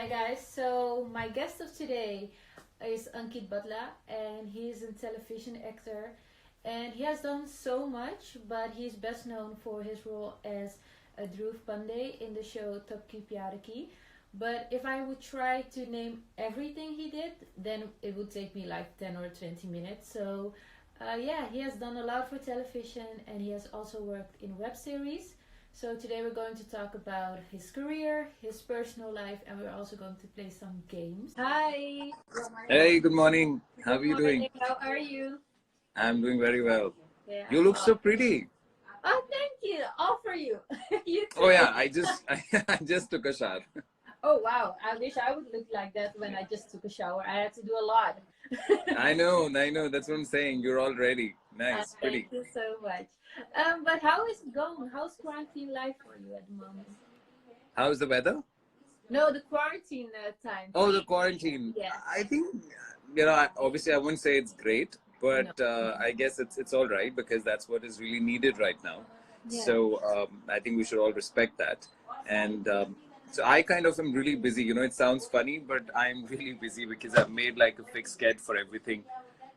Hi guys, so my guest of today is Ankit Bathla, and he's a television actor, and he has done so much, but he's best known for his role as Dhruv Pandey in the show Thapki Pyar Ki. But if I would try to name everything he did, then it would take me like 10 or 20 minutes. So, yeah, he has done a lot for television, and he has also worked in web series. So today we're going to talk about his career, his personal life, and we're also going to play some games. Hi. Hey, good morning. How Good are you doing? morning. How are you? I'm doing very well. Yeah. You look so pretty. Oh, thank you. All for you. You Oh too. yeah, I just took a shower. Oh wow. I wish I would look like that when I just took a shower. I had to do a lot. I know. That's what I'm saying. You're all ready. Nice, Thank pretty. you so much. But how is it going? How's quarantine life for you at the moment? How's the weather? No, the quarantine time for Oh, the you. quarantine. Yes. I think obviously I wouldn't say it's great, No. but I guess it's all right because that's what is really needed right now. Yeah. So I think we should all respect that. And so I kind of am really busy. It sounds funny, but I'm really busy because I've made like a fixed schedule for everything.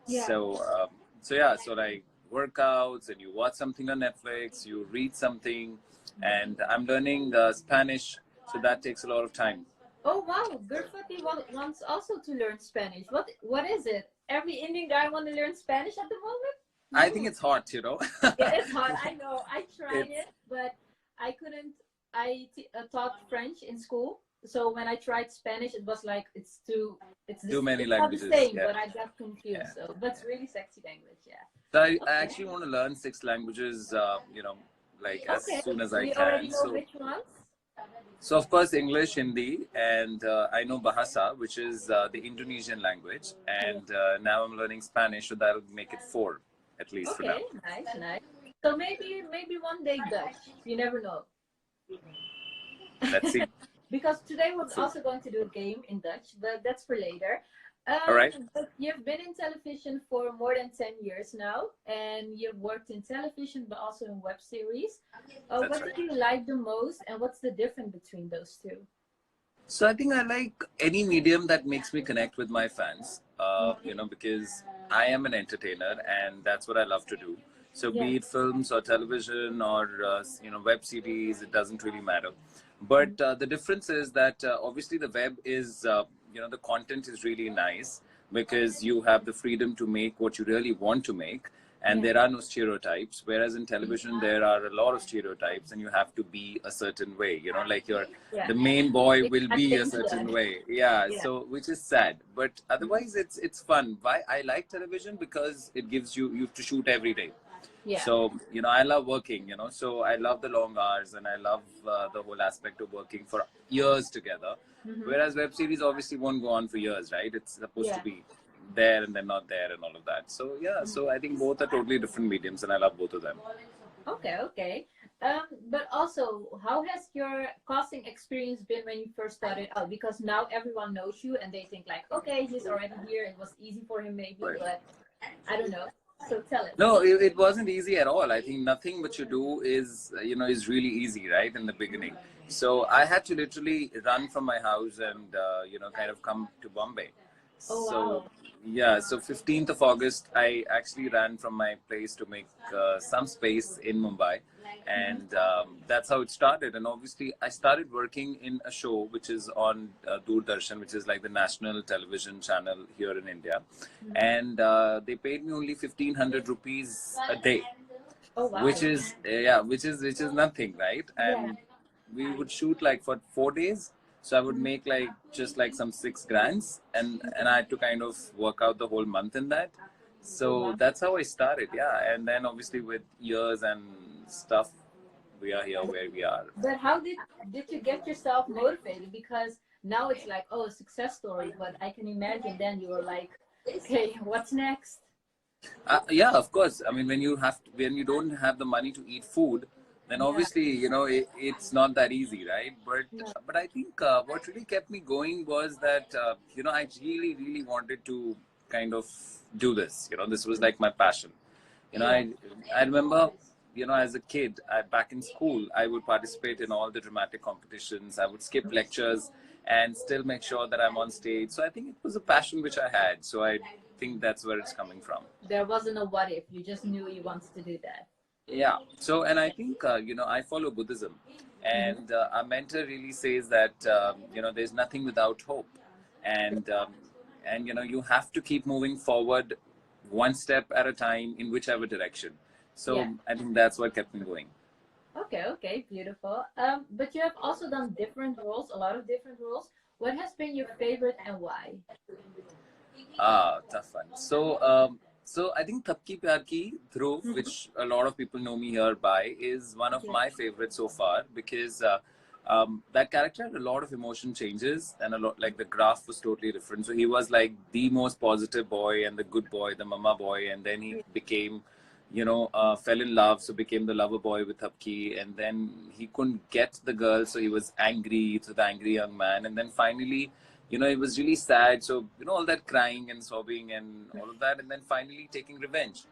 Yeah. So like workouts, and you watch something on Netflix, you read something, and I'm learning Spanish, so that takes a lot of time. Oh wow, Gurfati wants also to learn Spanish. What is it? Every Indian guy want to learn Spanish at the moment? I think it's hot. Yeah, it's hard. I know. I tried It's it, but I couldn't. Taught French in school, so when I tried Spanish, it was like too many it's not the languages. same, Yeah, but I got confused. yeah. So that's really sexy language. Yeah. So I Okay. actually want to learn 6 languages. Like as Okay. soon as Do I you already can. know So which ones? so of course English, Hindi, and I know Bahasa, which is the Indonesian language, Yeah. and now I'm learning Spanish, so that'll make it 4 at least for now. Okay. Nice. Nice. So maybe one day Dutch. You never know. Let's see. Because today we're So also going to do a game in Dutch, but that's for later. all right. But you've been in television for more than 10 years now, and you've worked in television, but also in web series. That's What right. do you like the most, and what's the difference between those two? So I think I like any medium that makes me connect with my fans, because I am an entertainer and that's what I love to do. So Yeah. be it films or television or web series, it doesn't really matter. But the difference is that obviously the web is the content is really nice because you have the freedom to make what you really want to make, and Yeah. there are no stereotypes, whereas in television there are a lot of stereotypes and you have to be a certain way, like Yeah. the main boy Which will I be a think certain that. way. Yeah, Yeah. so which is sad, but otherwise it's fun. Why I like television? Because it gives you have to shoot every day. Yeah. So I love working, so I love the long hours, and I love the whole aspect of working for years together, Mm-hmm. whereas web series obviously won't go on for years, right? It's supposed to Yeah. be there and then not there and all of that. So yeah, so I think both are totally different mediums and I love both of them. Okay, okay. But also, how has your casting experience been when you first started out? Because now everyone knows you and they think like, okay, he's already here. It was easy for him maybe, Right. but I don't know. So tell us. No, it wasn't easy at all. I think nothing what you do is really easy, right, in the beginning. So I had to literally run from my house and kind of come to Bombay. Oh So wow. yeah, so 15th of August, I actually ran from my place to make some space in Mumbai, Mm-hmm. and that's how it started. And obviously, I started working in a show which is on Doordarshan, which is like the national television channel here in India, Mm-hmm. and they paid me only 1,500 rupees a day, Oh wow. which is nothing, right? Yeah. And we would shoot like for 4 days, so I would Mm-hmm. make like just like some 6 grands, and I had to kind of work out the whole month in that. Oh So wow. that's how I started. Yeah, and then obviously with years and stuff, we are here where we are. But how did you get yourself motivated? Because now it's like, oh, a success story, but I can imagine then you were like, okay, what's next? Yeah, of course. I mean, when you don't have the money to eat food, then Yeah. obviously it's not that easy, right? No. But I think what really kept me going was that I really wanted to kind of do this. This was like my passion. You know, Yeah. I remember as a kid, back in school, I would participate in all the dramatic competitions. I would skip lectures and still make sure that I'm on stage. So I think it was a passion which I had. So I think that's where it's coming from. There wasn't a what if. You just knew you wanted to do that. Yeah. So, and I think, I follow Buddhism, and our mentor really says that, there's nothing without hope. And you have to keep moving forward one step at a time in whichever direction. So Yeah. I think that's what kept me going. Okay, beautiful. But you have also done different roles, a lot of different roles. What has been your favorite and why? Tough one. So I think Thapki Pyar Ki, Dhruv, which a lot of people know me here by, is one of my favorites so far, because that character had a lot of emotion changes, and a lot, like, the graph was totally different. So he was like the most positive boy and the good boy, the mama boy, and then he became, fell in love, so became the lover boy with Thapki, and then he couldn't get the girl, so he was angry, to the angry young man, and then finally, it was really sad. So, all that crying and sobbing and all of that, and then finally taking revenge.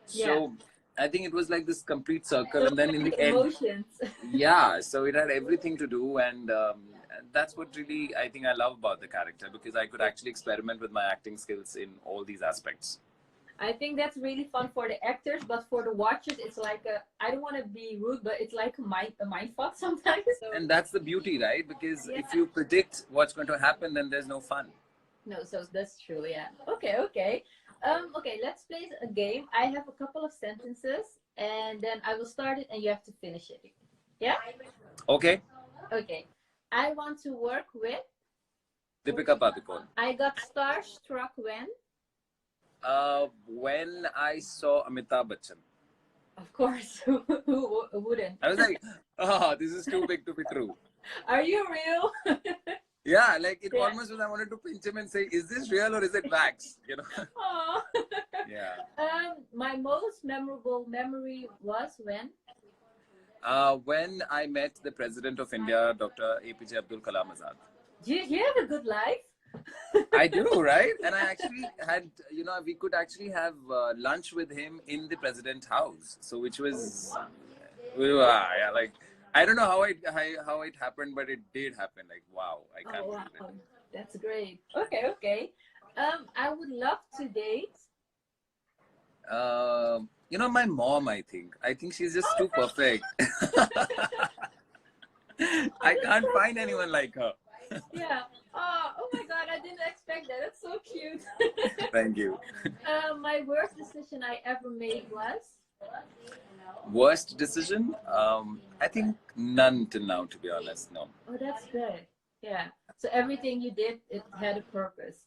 So I think it was like this complete circle, and then in the end, Emotions. yeah, so it had everything to do, and that's what really I think I love about the character, because I could actually experiment with my acting skills in all these aspects. I think that's really fun for the actors, but for the watchers, it's like I don't want to be rude, but it's like a mind fuck sometimes. So. And that's the beauty, right? Because if you predict what's going to happen, then there's no fun. No, so that's true, yeah. Okay. Okay, let's play a game. I have a couple of sentences, and then I will start it, and you have to finish it. Yeah? Okay. Okay. I want to work with... Deepika Padukone. I got starstruck when... When I saw Amitabh Bachchan. Of course, who wouldn't? I was like, oh, this is too big to be true. Are you real? Yeah, like it almost was, I wanted to pinch him and say, is this real or is it wax? Aww. Yeah. My most memorable memory was when I met the President of India, Dr. APJ Abdul Kalam Azad. Do you have a good life? I do, right? And I actually had, we could actually have lunch with him in the President's house. So, which was, yeah, like, I don't know how it happened, but it did happen. Like, wow, I can't believe it. That's great. Okay. I would love to date. My mom, I think she's just too perfect. I can't find anyone like her. Yeah. Oh my God, I didn't expect that. That's so cute. Thank you. My worst decision I ever made was? Worst decision? I think none till now, to be honest. No. Oh, that's good. Yeah. So everything you did, it had a purpose.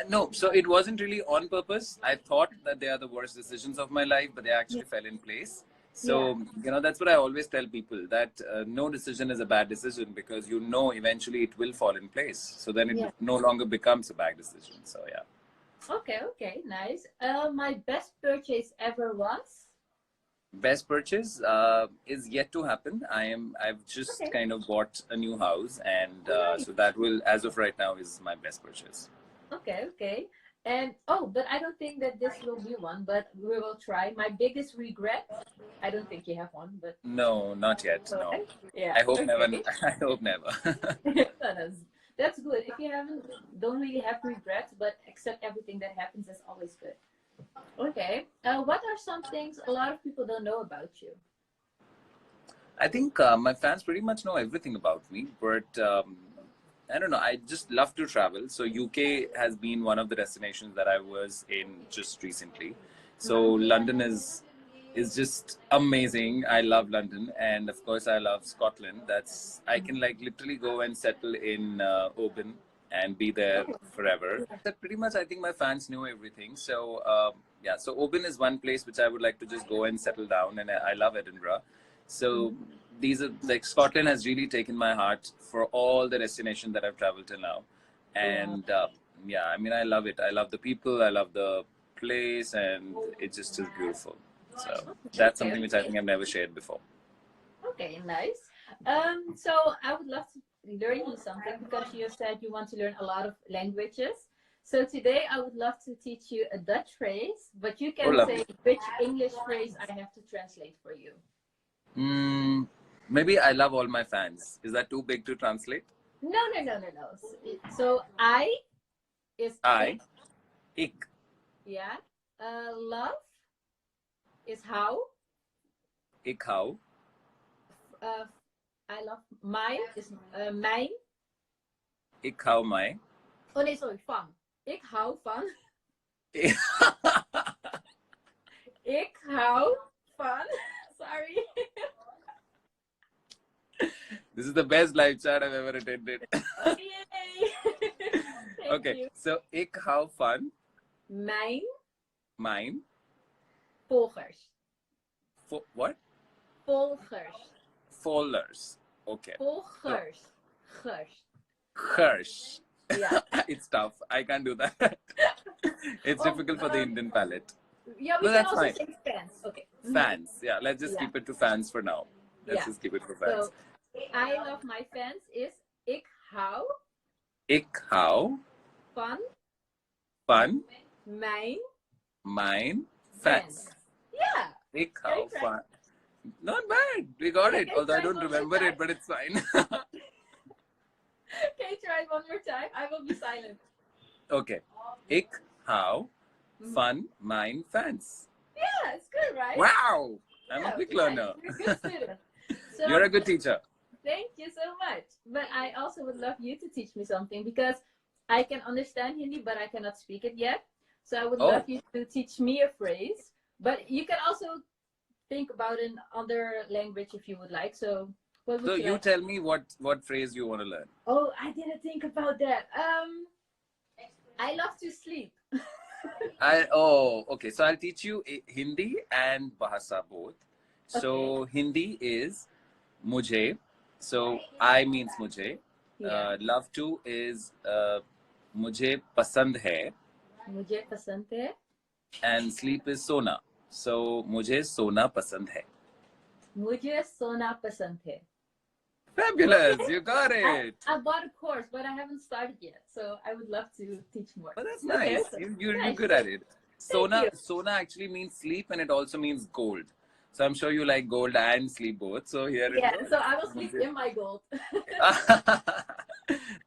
No, so it wasn't really on purpose. I thought that they are the worst decisions of my life, but they actually fell in place. So, that's what I always tell people, that no decision is a bad decision, because eventually it will fall in place. So then it no longer becomes a bad decision. So, yeah. Okay, nice. My best purchase ever was? Best purchase is yet to happen. I've just kind of bought a new house, and so that will, as of right now, is my best purchase. Okay. And but I don't think that this will be one, but we will try. My biggest regret, I don't think you have one, but no, not yet. No. Yeah. I hope never. I hope never. That's good. If you don't really have regrets, but accept everything that happens, that's always good. Okay. What are some things a lot of people don't know about you? I think my fans pretty much know everything about me, but I don't know. I just love to travel. So UK has been one of the destinations that I was in just recently. So London is just amazing. I love London, and of course I love Scotland. I can like literally go and settle in Oban and be there forever. That pretty much, I think my fans know everything. So so Oban is one place which I would like to just go and settle down, and I love Edinburgh. So these are like, Scotland has really taken my heart for all the destinations that I've traveled till now. And I mean, I love it. I love the people, I love the place, and it just is beautiful. So that's something which I think I've never shared before. Okay, nice. So I would love to learn you something, because you said you want to learn a lot of languages. So today I would love to teach you a Dutch phrase, but you can say which English phrase I have to translate for you. Maybe I love all my fans. Is that too big to translate? No. So I is I, ik. ik, Yeah. Love is how. ik hou, Uh, I love my is mijn. ik hou mij. Oh nee, sorry, van. Ik hou van. Ik hou van. Sorry. This is the best live chat I've ever attended. Okay, yay. Thank Okay, you. so ik hou van Mijn mijn volgers. What? Volgers. Followers. Okay. Volgers. Gers. Hirsch. Yeah. It's tough. I can't do that. It's difficult for the Indian palate. Yeah, we No, can that's also fine. say fans. Okay. Fans. Yeah, let's just keep it to fans for now. Let's just keep it for fans. So, I love my fans is ik hou Ik hou van van mijn fans. Yeah. Ik hou van. Not bad. We got it. Although I don't remember it, but it's fine. Can you try it one more time? I will be silent. Okay. Ik hou van mijn fans. Yeah, it's good, right? Wow. I'm a quick learner. You're a good student. So, You're a good teacher. Thank you so much. But I also would love you to teach me something because I can understand Hindi, but I cannot speak it yet. So I would love you to teach me a phrase. But you can also think about an other language if you would like. So what would So you like? tell me what phrase you want to learn. Oh, I didn't think about that. I love to sleep. Okay. So I'll teach you Hindi and Bahasa both. So Hindi is mujhe. So I means mujhe. Love to is mujhe pasand hai. Mujhe pasand hai. And sleep is sona. So mujhe sona pasand hai. Mujhe sona pasand hai. Fabulous, you got it. I bought a course, but I haven't started yet. So I would love to teach more. Oh, that's nice. You're good at it. Sona actually means sleep, and it also means gold. So I'm sure you like gold and sleep both. So here it goes. So I will sleep in my gold.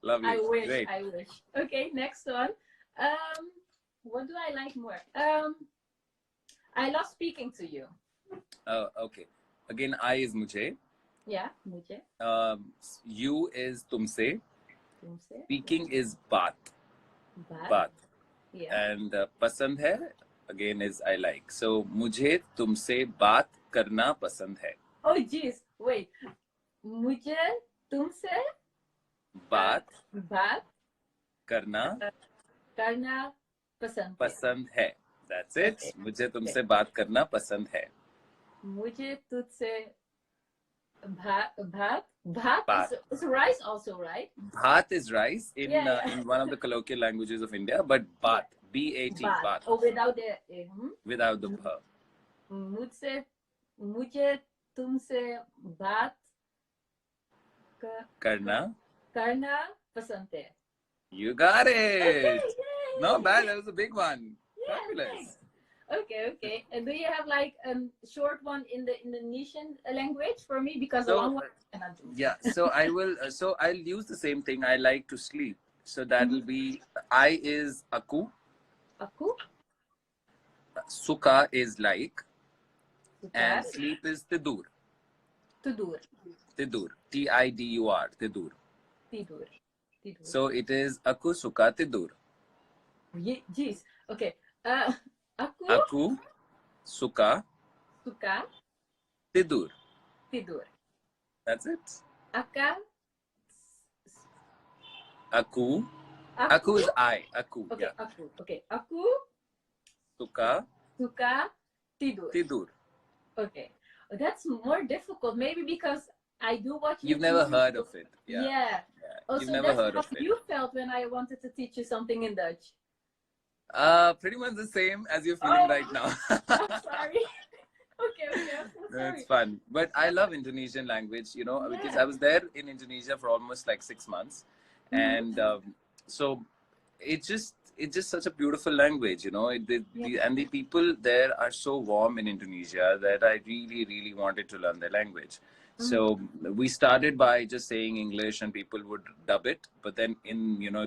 Lovely. I wish. Great. I wish. Okay, next one. What do I like more? I love speaking to you. Okay. Again, I is mujhe. Yeah, mujhe. You is tumse. Tumse. Speaking is baat. Baat. Yeah. And pasand hai again is I like. So mujhe tumse baat karna pasand hai. Oh jeez, wait. Mujhe tumse बात karna pasand hai. That's it. Okay. मुझे तुमसे बात करना पसंद है. मुझे तुझसे भात is rice also, right? Bhat is rice in one of the colloquial languages of India, but baat, B-A-T, baat. Oh, without the without the bha. मुझे तुमसे बात करना पसंद है. You got it. Okay, Not bad. That was a big one. Yeah, Fabulous. Thanks. Okay. And do you have like a short one in the Indonesian language for me? Because the long one I cannot do. Yeah. So I will. So I'll use the same thing. I like to sleep. So that will be I is aku. Aku. Suka is like. Suka. And sleep is tidur. Tidur. Tidur. T-I-D-U-R. Tidur. Tidur. So it is aku suka tidur. Jeez. Okay. Aku suka tidur. That's it. Aku is I. Aku. Okay. Yeah. Aku. Okay. Aku suka tidur. Okay. That's more difficult. Maybe because I do watch YouTube. You've never heard of it. Yeah. Oh, You've so never heard of it. You felt when I wanted to teach you something in Dutch. Pretty much the same as you're feeling right now. I'm sorry. Okay. I'm so sorry. It's fun. But I love Indonesian language, because I was there in Indonesia for almost like 6 months. And so it's just such a beautiful language, and the people there are so warm in Indonesia that I really, really wanted to learn their language. So we started by just saying English and people would dub it, but then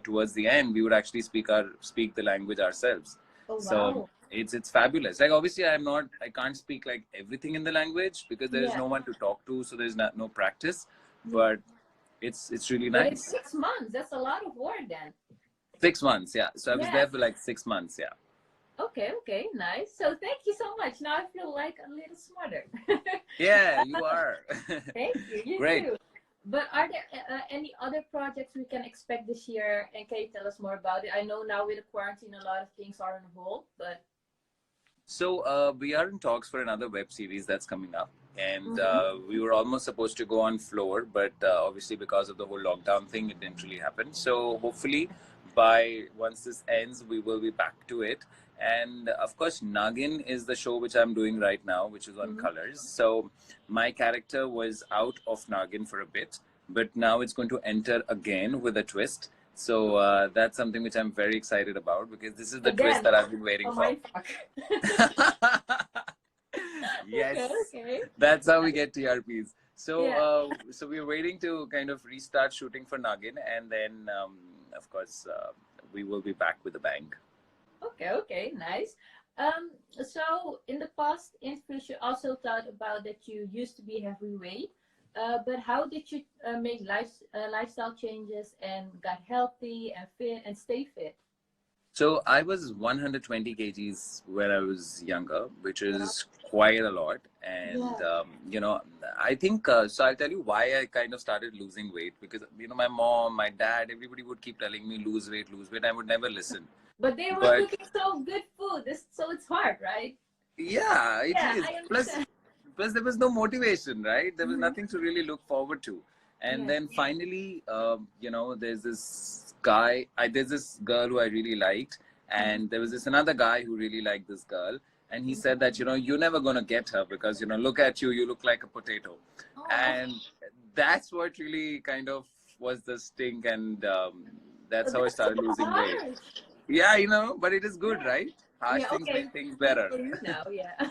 towards the end we would actually speak the language ourselves. Oh So wow. it's fabulous. Like obviously I can't speak like everything in the language because there is Yeah. no one to talk to, so there's no practice. Yeah. But it's really But it's nice. 6 months. That's a lot of work then. 6 months, yeah. So I was Yeah. there for like 6 months, yeah. Okay, okay, nice. So thank you so much. Now I feel like a little smarter. Yeah, you are. Thank you. You Great. too. But are there any other projects we can expect this year? And can you tell us more about it? I know now with the quarantine, a lot of things are on hold, but So we are in talks for another web series that's coming up, and we were almost supposed to go on floor, but obviously because of the whole lockdown thing, it didn't really happen. So hopefully, by once this ends, we will be back to it. And of course, Nagin is the show which I'm doing right now, which is on Colors. So my character was out of Nagin for a bit, but now it's going to enter again with a twist. So that's something which I'm very excited about because this is the twist again, that I've been waiting oh for. my fuck. Yes, Okay. that's how we get TRPs. So, Yeah. so we're waiting to kind of restart shooting for Nagin, and then, of course, we will be back with a bang. Okay, okay, nice. So in the past interviews, you also thought about that you used to be heavyweight, but how did you make lifestyle changes and got healthy and fit and stay fit? So I was 120 kgs when I was younger, which Wow. is quite a lot. And, Yeah. I think, so I'll tell you why I kind of started losing weight because, my mom, my dad, everybody would keep telling me lose weight, lose weight. I would never listen. But they were But cooking so good food, so it's hard, right? yeah, it Yeah, is. I Plus, understand. plus there was no motivation, right? There was nothing to really look forward to. And Yeah. then finally, there's this guy, there's this girl who I really liked, and there was this another guy who really liked this girl, and he said that you're never gonna get her because look at you, you look like a potato, Oh, and that's what really kind of was the stink, and that's how I that's so started losing weight. harsh. Yeah, but it is good, Yeah. right? Harsh Yeah, things okay. make things Good better. for you now, yeah.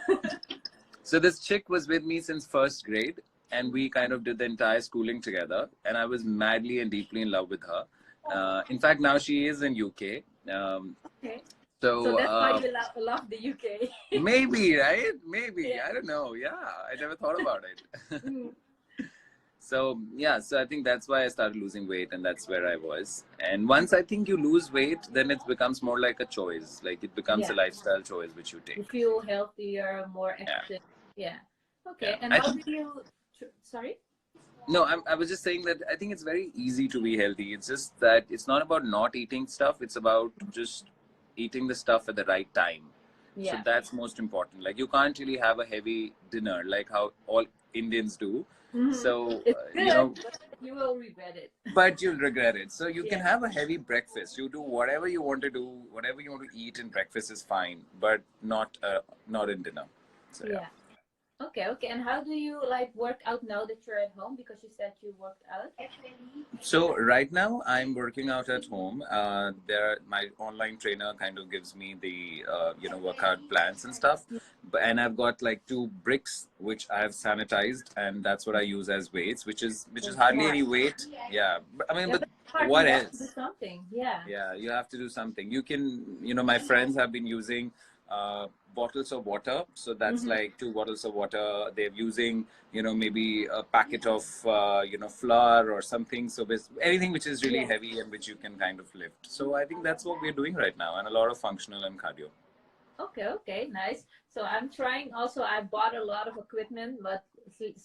So this chick was with me since first grade, and we kind of did the entire schooling together. And I was madly and deeply in love with her. In fact, now she is in UK. Okay. So So that's why you love the UK. maybe, right? Maybe, Yeah. I don't know. Yeah, I never thought about it. Mm. So yeah, so I think that's why I started losing weight, and that's where I was. And once I think you lose weight, then it becomes more like a choice. Like it becomes a Yeah. lifestyle choice which you You take. feel healthier, more Yeah, active. Yeah. Okay. yeah. And how do you? Sorry. No, I was just saying that I think it's very easy to be healthy. It's just that it's not about not eating stuff. It's about just eating the stuff at the right time. So Yeah. that's most important. Like you can't really have a heavy dinner like how all Indians do. So, It's good, but you will regret it. but you'll regret it. So you can Yeah. have a heavy breakfast. You do whatever you want to do, whatever you want to eat in breakfast is fine, but not in dinner. So yeah. Yeah. Okay, okay. And how do you like work out now that you're at home? Because you said you worked out. So right now I'm working out at home. My online trainer kind of gives me the workout plans and stuff, and I've got like 2 bricks which I have sanitized, and that's what I use as weights, which is hardly Smart. any weight. Yeah, but, I mean, Yeah, but but it's hard. what You have to do else? something. Yeah. Yeah, you have to do something. You can, my friends have been using bottles of water. So that's like 2 bottles of water. They're using, maybe a packet of, flour or something. So anything which is really Yeah. heavy and which you can kind of lift. So I think that's what we're doing right now, and a lot of functional and cardio. Okay, okay, nice. So I'm trying also, I bought a lot of equipment, but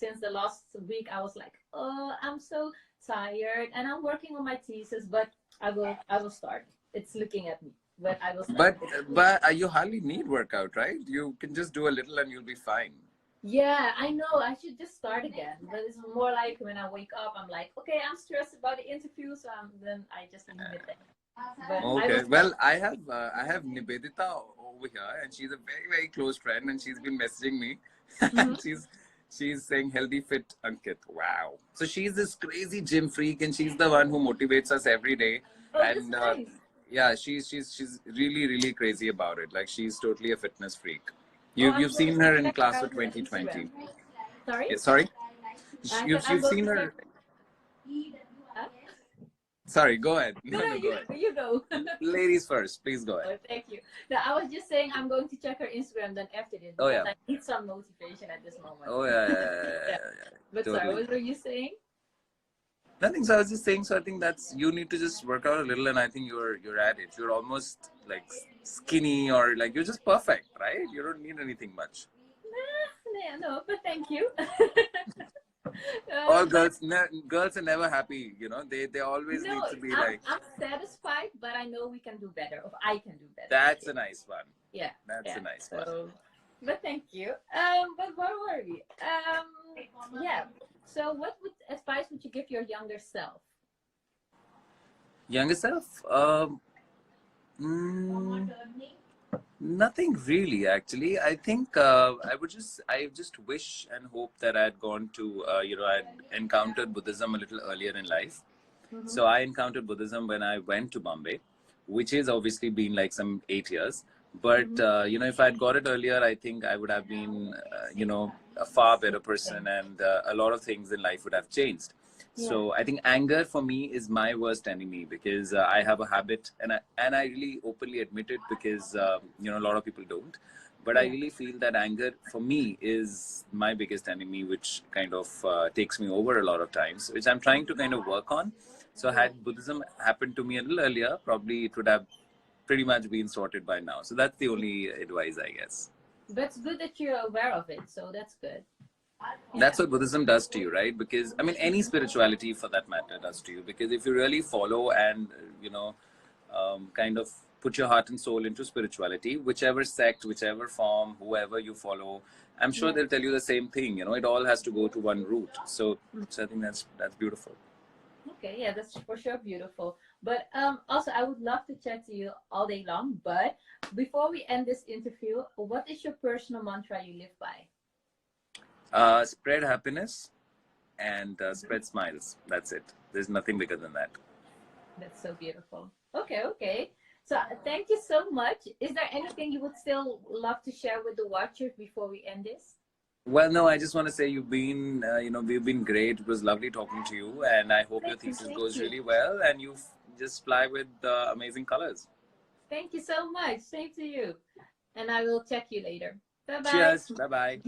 since the last week I was like, oh, I'm so tired and I'm working on my thesis, but I will start. It's looking at me, but I will start. But you hardly need workout, right? You can just do a little and you'll be fine. Yeah, I know. I should just start again. But it's more like when I wake up, I'm like, okay, I'm stressed about the interview, so then I just leave it there. But Okay. Well, I have Nivedita over here, and she's a very very close friend, and she's been messaging me, and she's saying healthy fit Ankit. Wow. So she's this crazy gym freak, and she's the one who motivates us every day. Oh, that's And nice. yeah, she's really really crazy about it. Like she's totally a fitness freak. Oh, I'm You've going seen to her in check her class out of on Instagram. 2020. Sorry? Yeah, sorry. I said I'm You've going seen to check her. her. Huh? Sorry, go ahead. No, No, no, no, go ahead. you go. Ladies first, please go ahead. Oh, thank you. No, I was just saying I'm going to check her Instagram then after this Oh because yeah. I need some motivation at this moment. Oh yeah, yeah, yeah, yeah, Yeah. yeah, yeah. But sorry, Totally. what were you saying? Nothing. So I was just saying. So I think that's you need to just work out a little, and I think you're at it. You're almost like skinny, or like you're just perfect, right? You don't need anything much. Nah, no, but thank you. All But girls are never happy. You know, they always no, need to be I'm like. I'm satisfied, but I know we can do better. Or I can do better. That's a nice one. Yeah, That's yeah. a nice one. So, but thank you. But where were we? Yeah. So, what advice would you give your younger self? Younger self? Mm, Nothing really, actually. I think I just wish and hope that I had gone to, I'd encountered Buddhism a little earlier in life. Mm-hmm. So I encountered Buddhism when I went to Bombay, which has obviously been like some 8 years. But, if I had got it earlier, I think I would have been, a far better person, and a lot of things in life would have changed. Yeah. So I think anger for me is my worst enemy because I have a habit, and I really openly admit it because a lot of people don't. But I Yeah. really feel that anger for me is my biggest enemy, which kind of takes me over a lot of times, which I'm trying to kind of work on. So had Buddhism happened to me a little earlier, probably it would have pretty much been sorted by now. So that's the only advice, I guess. That's good that you're aware of it. So that's good. That's what Buddhism does to you, right? Because I mean, any spirituality for that matter does to you. Because if you really follow and kind of put your heart and soul into spirituality, whichever sect, whichever form, whoever you follow, I'm sure Yeah. they'll tell you the same thing. It all has to go to one route. So I think that's beautiful. Okay, yeah, that's for sure beautiful. But also, I would love to chat to you all day long. But before we end this interview, what is your personal mantra you live by? Spread happiness and spread smiles. That's it. There's nothing bigger than that. That's so beautiful. Okay, okay. So thank you so much. Is there anything you would still love to share with the watchers before we end this? Well, no, I just want to say we've been great. It was lovely talking to you, and I hope your Thank you, thesis thank goes you. really well, and you just fly with amazing colors. Thank you so much. Same to you. And I will check you later. Bye bye. Cheers. Bye bye.